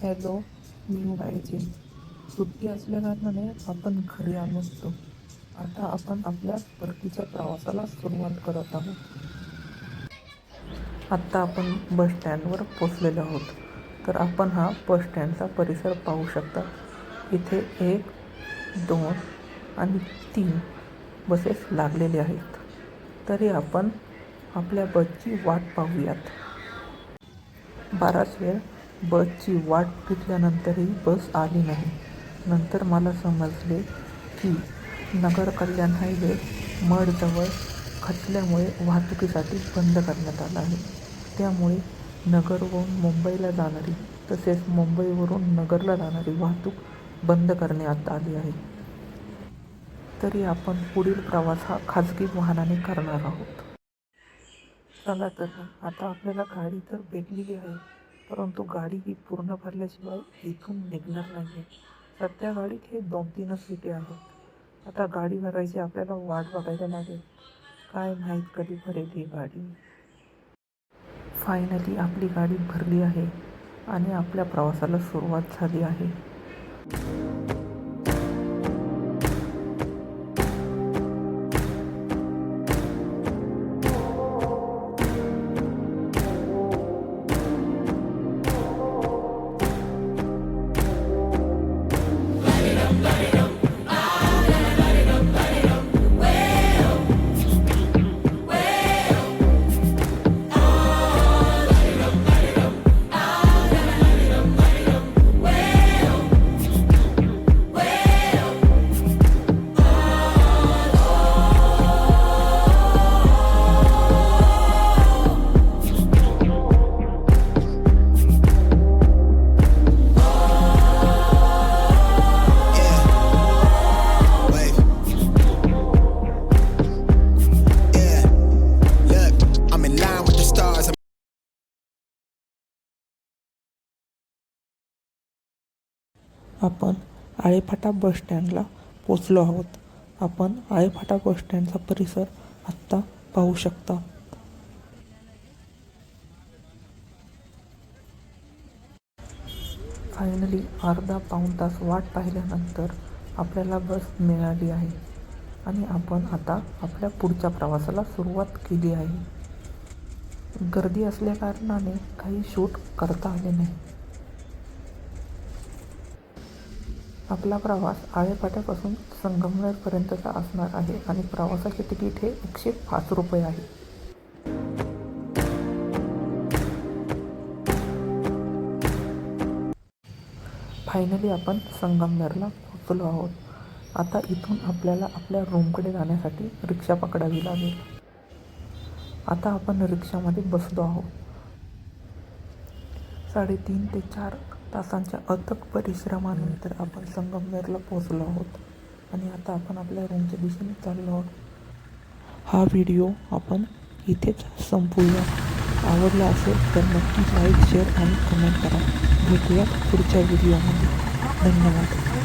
Hello, मी उडायचे. सुट्टी असल्या कारणाने आपण घरी आलो असतो. आता आपण आपल्या परतीच्या प्रवासाला सुरुवात करत आहोत. आत्ता आपण बस स्टँडवर पोचलेलो आहोत. तर आपण हा बस स्टँडचा परिसर पाहू शकता. इथे 1, 2 आणि 3 बसेस लागलेले आहेत. तरी आपण आपल्या बसची वाट पाहूयात. बराच वेळ बसची वाट घेतल्यानंतरही बस आली नाही. नंतर मला समजले की नगर कल्याण हायवे मडजवळ खचल्यामुळे वाहतुकीसाठी बंद करण्यात आला आहे. त्यामुळे नगरहून मुंबईला जाणारी तसेच मुंबईवरून नगरला जाणारी वाहतूक बंद करण्यात आली आहे. तरी आपण पुढील प्रवास हा खाजगी वाहनाने करणार आहोत. चला तर आता आपल्याला गाडी तर भेटलेली आहे, परंतु गाडी ही पूर्ण भरल्याशिवाय इथून निघणार नाही. सध्या गाडीत हे 2-3च सीटे आहेत. आता गाडी भरायची आपल्याला वाट बघायला लागेल. काय माहीत कधी भरेल ही गाडी. फायनली आपली गाडी भरली आहे आणि आपल्या प्रवासाला सुरुवात झाली आहे. आपण आळेफाटा बस स्टँडला पोचलो आहोत. आपण आळेफाटा बस स्टँडचा परिसर आत्ता पाहू शकता. फायनली अर्धा पाऊण तास वाट पाहिल्यानंतर आपल्याला बस मिळाली आहे आणि आपण आता आपल्या पुढच्या प्रवासाला सुरुवात केली आहे. गर्दी असल्याकारणाने काही शूट करता आले नाही. आपला प्रवास आळेफाट्यापासून संगमनेरपर्यंतचा असणार आहे आणि प्रवासाचे तिकीट हे 105 रुपये आहे. फायनली आपण संगमनेरला पोहोचलो आहोत. आता इथून आपल्याला आपल्या रूमकडे जाण्यासाठी रिक्षा पकडावी लागेल. आता आपण रिक्षामध्ये बसलो आहोत. 3.5 ते 4 तासांच्या अथक परिश्रमानंतर आपण संगमनेरला पोहोचलो आहोत आणि आता आपण आपल्या रूमच्या दिशेने चाललो आहोत. हा व्हिडिओ आपण इथेच संपवूया. आवडला असेल तर नक्की लाईक, शेअर आणि कमेंट करा. भेटूयात पुढच्या व्हिडिओमध्ये. धन्यवाद.